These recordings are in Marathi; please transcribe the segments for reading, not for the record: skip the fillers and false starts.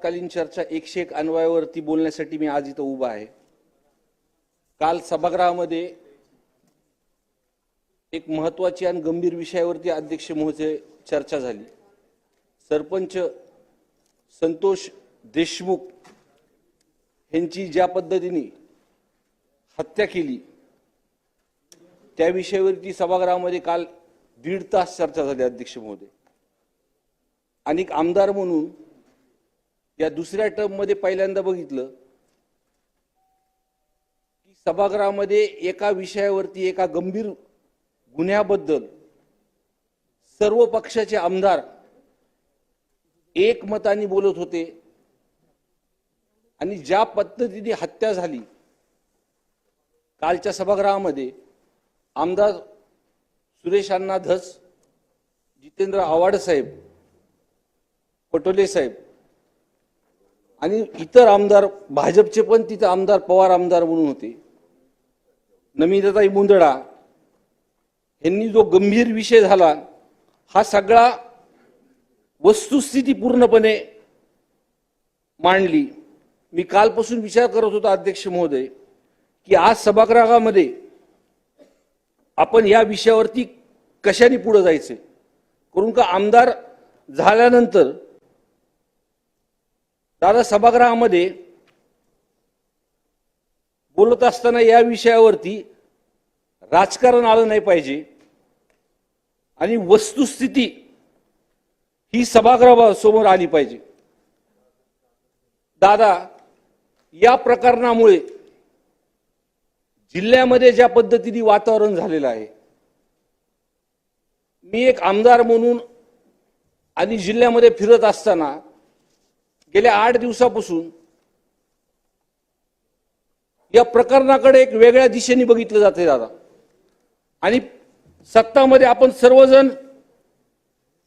आपत्कालीन चर्चा 101 अन्वयावरती बोलण्यासाठी मी आज इथं उभा आहे। काल सभागृहामध्ये एक महत्त्वाची आणि गंभीर विषयावरती अध्यक्ष महोदय चर्चा झाली। सरपंच संतोष देशमुख यांची ज्या पद्धतीने हत्या केली त्या विषयावरती सभागृहामध्ये काल 1.5 तास चर्चा झाली। अध्यक्ष महोदय, अनेक आमदार म्हणून या दुसऱ्या टर्म मध्ये पहिल्यांदा बघितलं की सभागृहामध्ये एका विषयावरती एका गंभीर गुन्ह्याबद्दल सर्व पक्षाचे आमदार एकमताने बोलत होते आणि ज्या पद्धतीने हत्या झाली कालच्या सभागृहामध्ये आमदार सुरेश अण्णा धस, जितेंद्र आव्हाड साहेब, पटोले साहेब आणि इतर आमदार भाजपचे पण तिथे आमदार पवार आमदार म्हणून होते, नमिताताई मुंदडा यांनी जो गंभीर विषय झाला हा सगळा वस्तुस्थिती पूर्णपणे मांडली। मी कालपासून विचार करत होतो अध्यक्ष महोदय की आज सभागृहामध्ये आपण या विषयावरती कशाने पुढे जायचे, करून का आमदार झाल्यानंतर दादा सभागृहामध्ये बोलत असताना या विषयावरती राजकारण आलं नाही पाहिजे आणि वस्तुस्थिती ही सभागृहासमोर आली पाहिजे। दादा, या प्रकरणामुळे जिल्ह्यामध्ये ज्या पद्धतीने वातावरण झालेलं आहे, मी एक आमदार म्हणून आणि जिल्ह्यामध्ये फिरत असताना गेल्या 8 दिवसापासून या प्रकरणाकडे एक वेगळ्या दिशेने बघितलं जाते दादा। आणि सत्तामध्ये आपण सर्वजण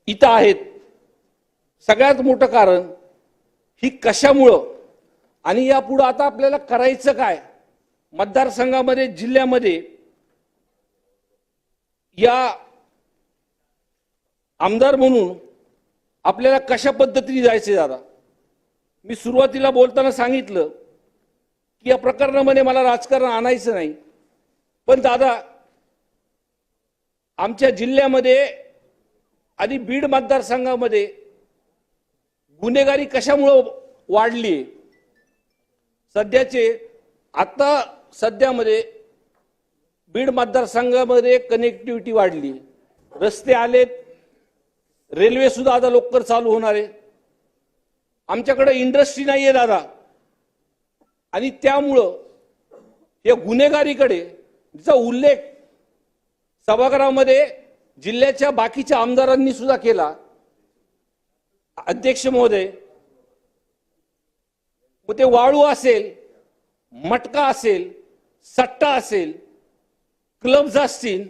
इथं आहेत। सगळ्यात मोठं कारण ही कशामुळं आणि यापुढे आता आपल्याला करायचं काय, मतदारसंघामध्ये जिल्ह्यामध्ये या आमदार म्हणून आपल्याला कशा पद्धतीने जायचे दादा। मी सुरुवातीला बोलताना सांगितलं की या प्रकरणामध्ये मला राजकारण आणायचं नाही, पण दादा आमच्या जिल्ह्यामध्ये आणि बीड मतदारसंघामध्ये गुन्हेगारी कशामुळे वाढली, आता सध्यामध्ये बीड मतदारसंघामध्ये कनेक्टिव्हिटी वाढली, रस्ते आलेत, रेल्वे सुद्धा आता लवकर चालू होणार आहे, आमच्याकडे इंडस्ट्री नाहीये दादा आणि त्यामुळं या गुन्हेगारीकडे जिचा उल्लेख सभागृहामध्ये जिल्ह्याच्या बाकीच्या आमदारांनी सुद्धा केला। अध्यक्ष महोदय, मग ते वाळू असेल, मटका असेल, सट्टा असेल, क्लब्स असतील,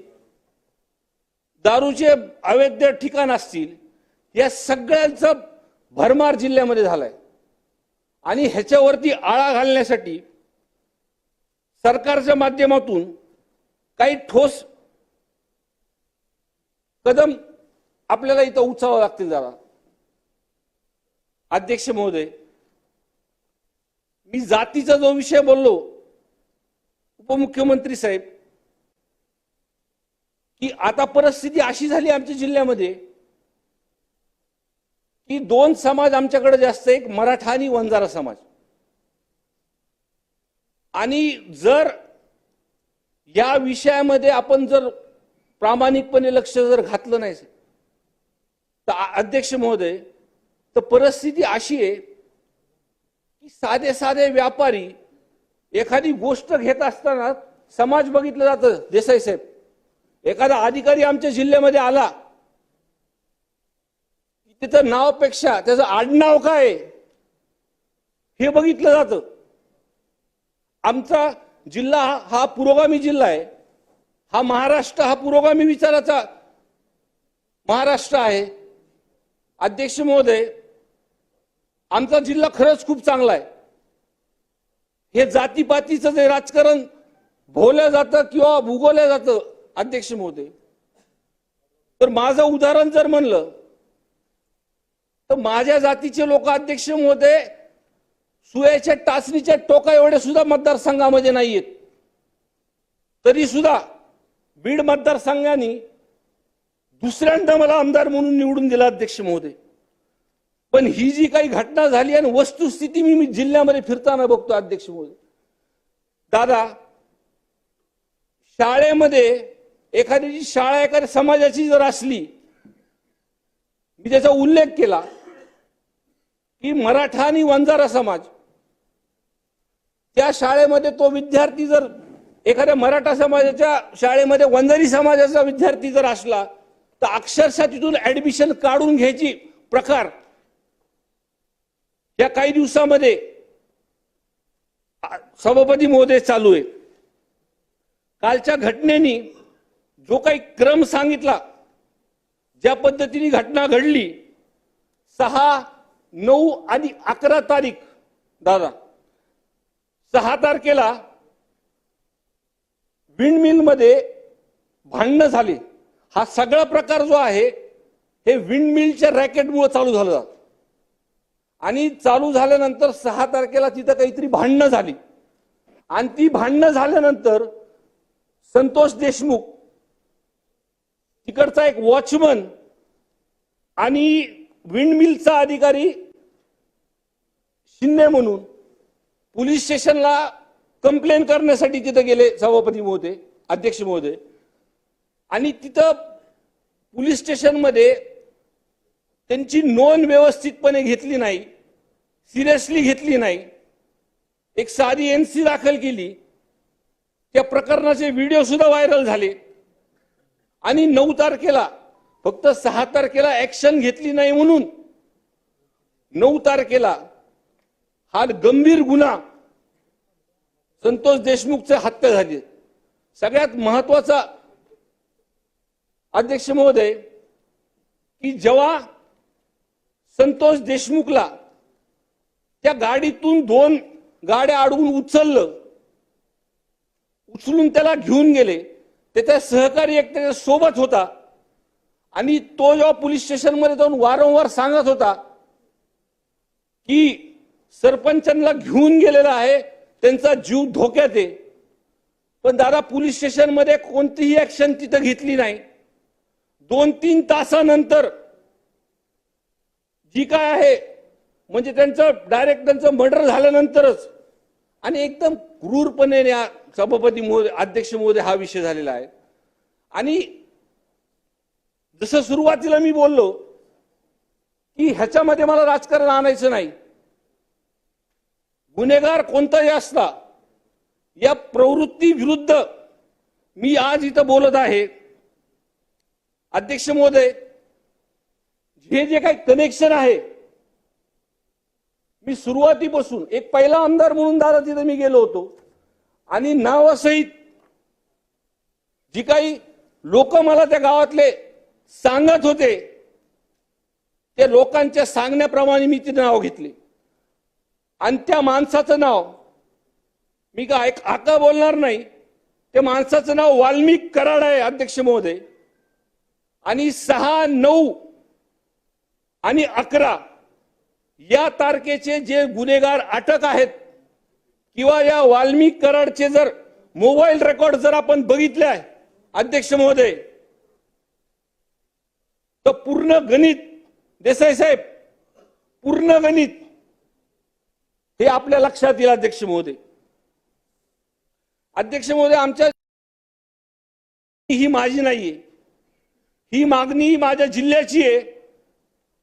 दारूचे अवैध ठिकाण असतील, या सगळ्यांचा भरमार जिल्ह्यामध्ये झालाय आणि ह्याच्यावरती आळा घालण्यासाठी सरकारच्या माध्यमातून काही ठोस कदम आपल्याला इथं उचलावं लागतील दादा। अध्यक्ष महोदय, मी जातीचा जो विषय बोललो, उपमुख्यमंत्री साहेब, की आता परिस्थिती अशी झाली आमच्या जिल्ह्यामध्ये की 2 समाज आमच्याकडे जास्त, एक मराठा आणि वंजारा समाज, आणि जर या विषयामध्ये आपण जर प्रामाणिकपणे लक्ष जर घातलं नाही तर अध्यक्ष महोदय, तर परिस्थिती अशी आहे की साधे साधे व्यापारी एखादी गोष्ट घेत असताना समाज बघितलं जातं। देसाई साहेब, एखादा अधिकारी आमच्या जिल्ह्यामध्ये आला की त्याचं नावापेक्षा त्याचं आडनाव काय हे बघितलं जातं। आमचा जिल्हा हा पुरोगामी जिल्हा आहे, हा महाराष्ट्र हा पुरोगामी विचाराचा महाराष्ट्र आहे। अध्यक्ष महोदय, आमचा जिल्हा खरंच खूप चांगला आहे। हे जातीपातीचं जे राजकारण भोवलं जातं किंवा भूगोलं जातं अध्यक्ष महोदय, तर माझं उदाहरण जर म्हणलं तर माझ्या जातीचे लोक अध्यक्ष महोदय सुयाच्या टाचणीच्या टोका एवढे सुद्धा मतदारसंघामध्ये नाहीयेत. तरी सुद्धा बीड मतदारसंघाने दुसऱ्यांदा मला आमदार म्हणून निवडून दिला अध्यक्ष महोदय. पण ही जी काही घटना झाली आणि वस्तुस्थिती मी जिल्ह्यामध्ये फिरताना बघतो अध्यक्ष महोदय, दादा, शाळेमध्ये एखाद्याची शाळा एखाद्या समाजाची जर असली, मी त्याचा उल्लेख केला की मराठा आणि वंजारा समाज, त्या शाळेमध्ये तो विद्यार्थी जर एखाद्या मराठा समाजाच्या शाळेमध्ये वंजारी समाजाचा विद्यार्थी जर असला तर अक्षरशः तिथून ऍडमिशन काढून घ्यायची प्रकार या काही दिवसामध्ये सभापती महोदय चालू आहे. कालच्या घटनेनी जो काही क्रम सांगितला, ज्या पद्धतीने घटना घडली, 6, 9 आणि 11 तारीख, दादा, 6 तारखेला विंडमिलमध्ये भांडणं झाली. हा सगळा प्रकार जो आहे हे विंडमिलच्या रॅकेटमुळे चालू झाला आणि चालू झाल्यानंतर 6 तारखेला तिथं काहीतरी भांडणं झाली आणि ती भांडणं झाल्यानंतर संतोष देशमुख तिकडचा एक वॉचमन आणि विंडमिलचा अधिकारी शिंदे म्हणून पोलीस स्टेशनला कंप्लेन करण्यासाठी तिथे गेले सभापती महोदय, अध्यक्ष महोदय. आणि तिथं पोलीस स्टेशनमध्ये त्यांची नोंद व्यवस्थितपणे घेतली नाही, सिरियसली घेतली नाही. एक साधी एनसी दाखल केली. त्या प्रकरणाचे व्हिडिओ सुद्धा व्हायरल झाले. आणि 9 तारखेला, फक्त 6 तारखेला ऍक्शन घेतली नाही म्हणून 9 तारखेला हा गंभीर गुन्हा, संतोष देशमुखची हत्या झाली. सगळ्यात महत्वाचा अध्यक्ष महोदय की जेव्हा संतोष देशमुखला त्या गाडीतून 2 गाड्या अडवून उचलून त्याला घेऊन गेले, त्याचा सहकारी एक त्याच्या सोबत होता आणि तो जेव्हा पोलीस स्टेशनमध्ये जाऊन वारंवार सांगत होता की सरपंचांना घेऊन गेलेला आहे, त्यांचा जीव धोक्यात आहे. पण दादा, पोलीस स्टेशनमध्ये कोणतीही ऍक्शन तिथं घेतली नाही. 2-3 तासानंतर जी काय आहे म्हणजे डायरेक्ट त्यांचं मर्डर झाल्यानंतरच आणि एकदम क्रूरपणे सभापती महोदय, अध्यक्ष महोदय, हा विषय झालेला आहे. आणि जसं सुरुवातीला मी बोललो की ह्याच्यामध्ये मला राजकारण आणायचं नाही, गुन्हेगार कोणताही असला, या प्रवृत्ती विरुद्ध मी आज इथं बोलत आहे. अध्यक्ष महोदय, हे जे काही कनेक्शन आहे, मी सुरुवातीपासून एक पहिला आमदार म्हणून दादा तिथे मी गेलो होतो आणि नावासहित जी काही लोक मला त्या गावातले सांगत होते, त्या लोकांच्या सांगण्याप्रमाणे मी ते नाव घेतले. आणि त्या माणसाचं नाव मी काय आका बोलणार नाही, त्या माणसाचं नाव वाल्मिक कराड आहे अध्यक्ष महोदय. आणि 6, 9 आणि 11 या तारखेचे जे गुन्हेगार अटक आहेत किंवा या वाल्मिक कराडचे जर मोबाईल रेकॉर्ड जर आपण बघितले आहे अध्यक्ष महोदय, तर पूर्ण गणित, देसाई साहेब, पूर्ण गणित हे आपल्या लक्षात येईल अध्यक्ष महोदय. अध्यक्ष महोदय, आमच्या ही माझी नाहीये, ही मागणी माझ्या जिल्ह्याची आहे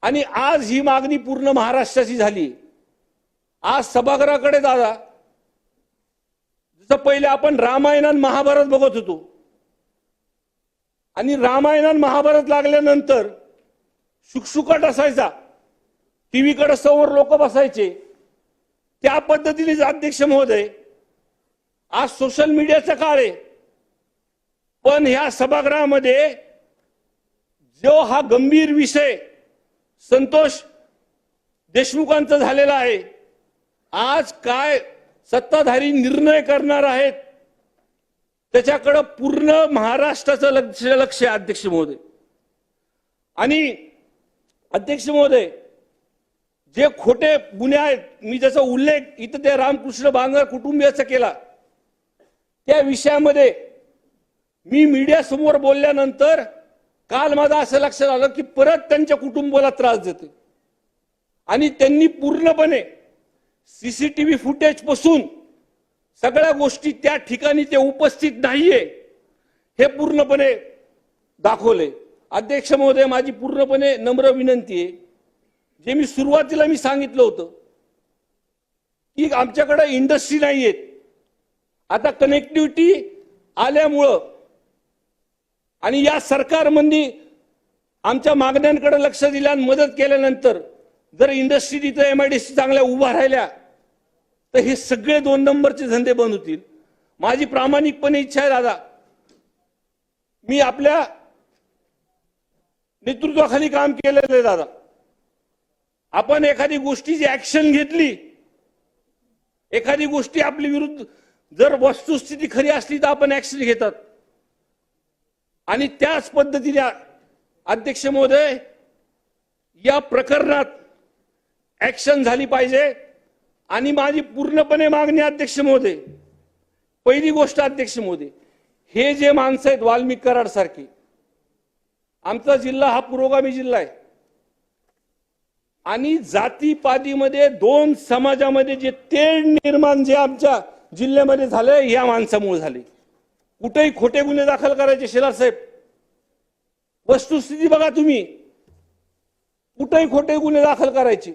आणि आज ही मागणी पूर्ण महाराष्ट्राची झाली. आज सभागृहाकडे दादा, जसं पहिले आपण रामायण आणि महाभारत बघत होतो आणि रामायण आणि महाभारत लागल्यानंतर शुकशुकाट असायचा, टीव्हीकडे समोर लोक बसायचे, त्या पद्धतीने अध्यक्ष महोदय आज सोशल मीडियाचा काळ आहे. पण ह्या सभागृहामध्ये जो हा गंभीर विषय संतोष देशमुखांचा झालेला आहे, आज काय सत्ताधारी निर्णय करणार आहेत त्याच्याकडे पूर्ण महाराष्ट्राचं लक्ष आहे अध्यक्ष महोदय. आणि अध्यक्ष महोदय, जे खोटे गुन्हे आहेत, मी ज्याचा उल्लेख इथं ते रामकृष्ण बांगर कुटुंबियाचा केला, त्या विषयामध्ये मी मीडिया समोर बोलल्यानंतर काल माझं असं लक्षात आलं की परत त्यांच्या कुटुंबाला त्रास देते आणि त्यांनी पूर्णपणे सीसीटीव्ही फुटेज पासून सगळ्या गोष्टी त्या ठिकाणी ते उपस्थित नाहीये हे पूर्णपणे दाखवले. अध्यक्ष महोदय, माझी पूर्णपणे नम्र विनंती आहे, जे मी सुरुवातीला सांगितलं होतं की आमच्याकडे इंडस्ट्री नाहीये, आता कनेक्टिव्हिटी आल्यामुळं आणि या सरकारमध्ये आमच्या मागण्यांकडे लक्ष दिलं आणि मदत केल्यानंतर जर इंडस्ट्री तिथं एमआयडीसी चांगल्या उभा राहिल्या तर हे सगळे 2 नंबरचे धंदे बंद होतील. माझी प्रामाणिकपणे इच्छा आहे दादा, मी आपल्या नेतृत्वाखाली काम केलेलं आहे दादा. आपण एखादी गोष्टीची ऍक्शन घेतली, एखादी गोष्टी आपली विरुद्ध जर वस्तुस्थिती खरी असली तर आपण ऍक्शन घेतात आणि त्याच पद्धतीने अध्यक्ष महोदय या प्रकरणात ऍक्शन झाली पाहिजे. आणि माझी पूर्णपणे मागणी अध्यक्ष महोदय, पहिली गोष्ट अध्यक्ष महोदय, हे जे माणसं आहेत वाल्मिक कराड सारखी, आमचा जिल्हा हा पुरोगामी जिल्हा आहे आणि जातीपातीमध्ये 2 समाजामध्ये जे तेढ निर्माण जे आमच्या जिल्ह्यामध्ये झाले या माणसामुळे झाले. कुठेही खोटे गुन्हे दाखल करायचे शेलार साहेब, वस्तुस्थिती बघा तुम्ही, कुठेही खोटे गुन्हे दाखल करायचे,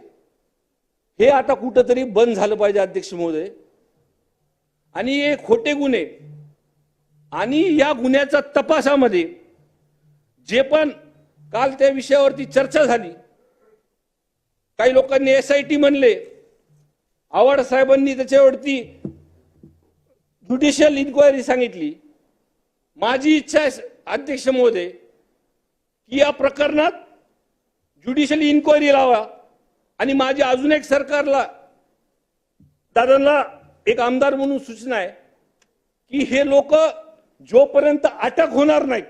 हे आता कुठंतरी बंद झालं पाहिजे अध्यक्ष महोदय. आणि हे खोटे गुन्हे आणि या गुन्ह्याच्या तपासामध्ये जे पण काल त्या विषयावरती चर्चा झाली, काही लोकांनी एसआयटी म्हणले, आव्हाड साहेबांनी त्याच्यावरती ज्युडिशियल इन्क्वायरी सांगितली. माझी इच्छा आहे अध्यक्ष महोदय की या प्रकरणात ज्युडिशियल इन्क्वायरी लावा आणि माझी अजून एक सरकारला दादांना एक आमदार म्हणून सूचना आहे की हे लोक जोपर्यंत अटक होणार नाहीत,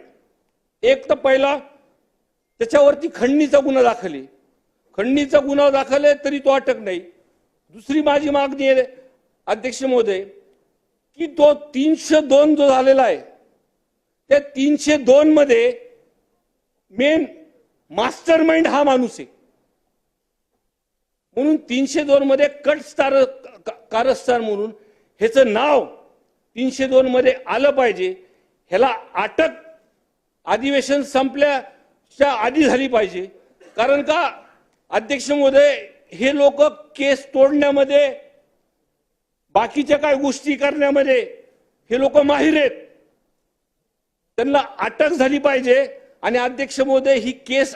एक तर पहिला त्याच्यावरती खंडणीचा गुन्हा दाखल आहे, खंडणीचा गुन्हा दाखल आहे तरी तो अटक नाही. दुसरी माझी मागणी आहे अध्यक्ष महोदय की तो 302 जो झालेला आहे त्या 302 मध्ये मेन मास्टर माइंड हा माणूस आहे, म्हणून 302 मध्ये कारस्थान म्हणून ह्याचं नाव 302 मध्ये आलं पाहिजे. ह्याला अटक अधिवेशन संपल्याच्या आधी झाली पाहिजे. कारण का अध्यक्ष महोदय, हे लोक केस तोडण्यामध्ये बाकीच्या काय गोष्टी करण्यामध्ये हे लोक माहिर आहेत, त्यांना अटक झाली पाहिजे. आणि अध्यक्ष महोदय ही केस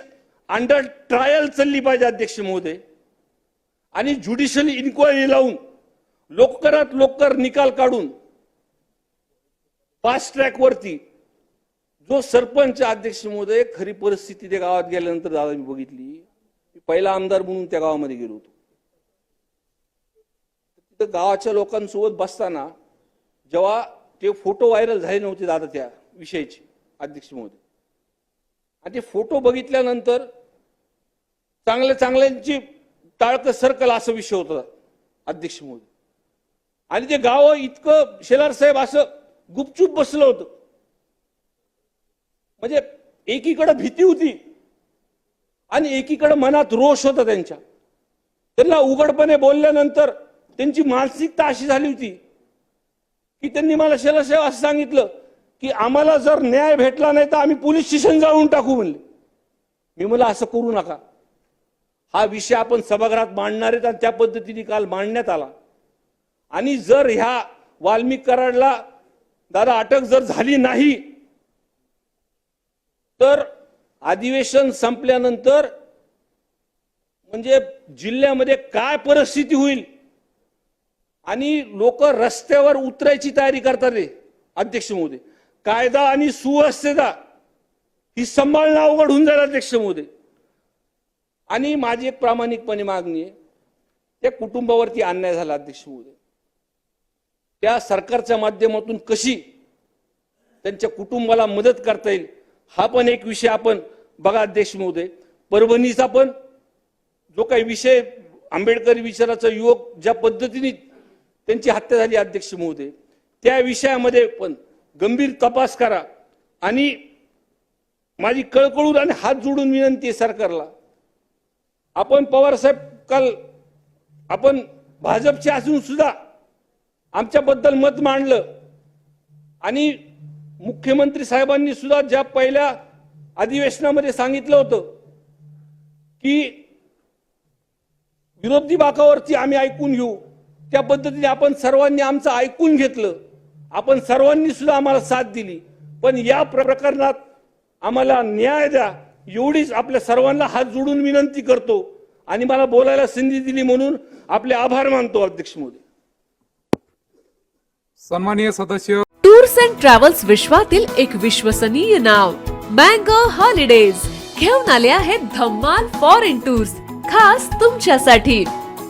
अंडर ट्रायल चालली पाहिजे अध्यक्ष महोदय, आणि ज्युडिशियल इन्क्वायरी लावून लवकरात लवकर निकाल काढून फास्ट ट्रॅक वरती जो सरपंच अध्यक्ष महोदय, खरी परिस्थिती त्या गावात गेल्यानंतर दादा मी बघितली, पहिला आमदार म्हणून त्या गावामध्ये गेलो होतो. तिथं गावाच्या लोकांसोबत बसताना जेव्हा ते फोटो व्हायरल झाले नव्हते दादा त्या विषयाचे अध्यक्ष महोदय, आणि ते फोटो बघितल्यानंतर चांगल्यांची टाळकं सर्कल असा विषय होता अध्यक्ष महोदय. आणि ते गाव इतकं शेलार साहेब असं गुपचूप बसलं होतं, म्हणजे एकीकडे भीती होती आणि एकीकडे मनात रोष होता त्यांच्या. त्यांना उघडपणे बोलल्यानंतर त्यांची मानसिकता अशी झाली होती की त्यांनी मला शेलार साहेब असं सांगितलं की आम्हाला जर न्याय भेटला नाही तर आम्ही पोलीस स्टेशन जाऊन टाकू म्हणले. मी मला असं करू नका, हा विषय आपण सभागृहात मांडणार आहेत आणि त्या पद्धतीने काल मांडण्यात आला. आणि जर ह्या वाल्मिक कराडला दादा अटक जर झाली नाही तर अधिवेशन संपल्यानंतर म्हणजे जिल्ह्यामध्ये काय परिस्थिती होईल आणि लोक रस्त्यावर उतरायची तयारी करतात रे अध्यक्ष महोदय. कायदा आणि सुव्यवस्था ही सांभाळणं अवघड होऊन जाईल अध्यक्ष महोदय. आणि माझी एक प्रामाणिकपणे मागणी आहे, त्या कुटुंबावरती अन्याय झाला अध्यक्ष महोदय, त्या सरकारच्या माध्यमातून कशी त्यांच्या कुटुंबाला मदत करता येईल हा पण एक विषय आपण बघा अध्यक्ष महोदय. परभणीचा पण जो काही विषय आंबेडकरी विचाराचा युवक ज्या पद्धतीने त्यांची हत्या झाली अध्यक्ष महोदय, त्या विषयामध्ये पण गंभीर तपास करा. आणि माझी कळकळून आणि हात जोडून विनंती आहे सरकारला, आपण पवारसाहेब काल आपण भाजपचे असून सुद्धा आमच्याबद्दल मत मांडलं आणि मुख्यमंत्री साहेबांनी सुद्धा ज्या पहिल्या अधिवेशनामध्ये सांगितलं होतं की विरोधी बाकावरती आम्ही ऐकून घेऊ, त्या पद्धतीने आपण सर्वांनी आमचं ऐकून घेतलं. आपण सर्वांनी सुद्धा आम्हाला साथ दिली. पण या प्रकरणात आम्हाला न्याय द्या एवढीच आपल्या सर्वांना हात जोडून विनंती करतो आणि मला बोलायला संधी दिली म्हणून आपले आभार मानतो अध्यक्ष महोदय. सन्माननीय सदस्य, टूर्स अँड ट्रॅव्हल्स विश्वातील एक विश्वसनीय नाव मँगो हॉलिडेज घेऊन आले आहेत धम्माल फॉरेन टूर्स खास तुमच्यासाठी.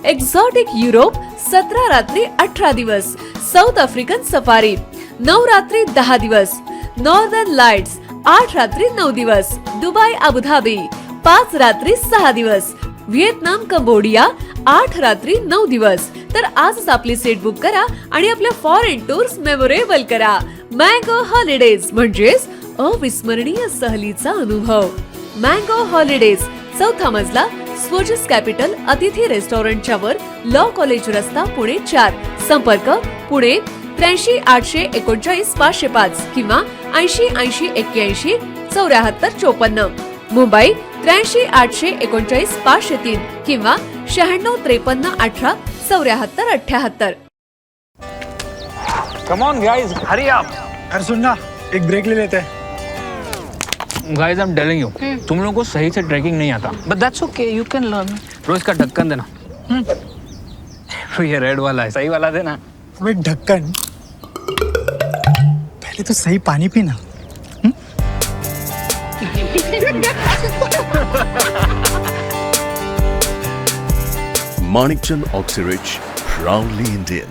एक्झॉटिक युरोप 17 रात्री 18 दिवस, साऊथ आफ्रिकन सफारी 9 रात्री 10 दिवस, नॉर्दर्न लाईट्स 8 रात्री 9 दिवस, दुबई अबुधाबी 5 रात्री 6 दिवस, व्हिएतनाम कंबोडिया 8 रात्री 9 दिवस. तर आजच आपली सीट बुक करा आणि आपल्या फॉरेन टूर्स मेमोरेबल करा. मँगो हॉलिडेज म्हणजेच अविस्मरणीय सहलीचा अनुभव. मँगो हॉलिडेज, चौथा मजला, स्वोजिस कॅपिटल अतिथी रेस्टॉरंटच्या वर, लॉ कॉलेज रस्ता, पुणे 4. संपर्क पुणे 83 839 505 किंवा 80 80 81 74 54. मुंबई 83 839 503 किंवा 96 53 18 74 78. Come on guys, hurry up. अरे सुन ना, एक ब्रेक ले लेते हैं. Guys, I am telling you, तुम लोगों को सही से ट्रैकिंग नहीं आता. But that's okay, you can learn. रोज का ढक्कन देना. ये रेड वाला है, सही वाला देना. अबे ढक्कन, पहले तो सही पानी पीना. Manikchand Oxyrich, proudly Indian.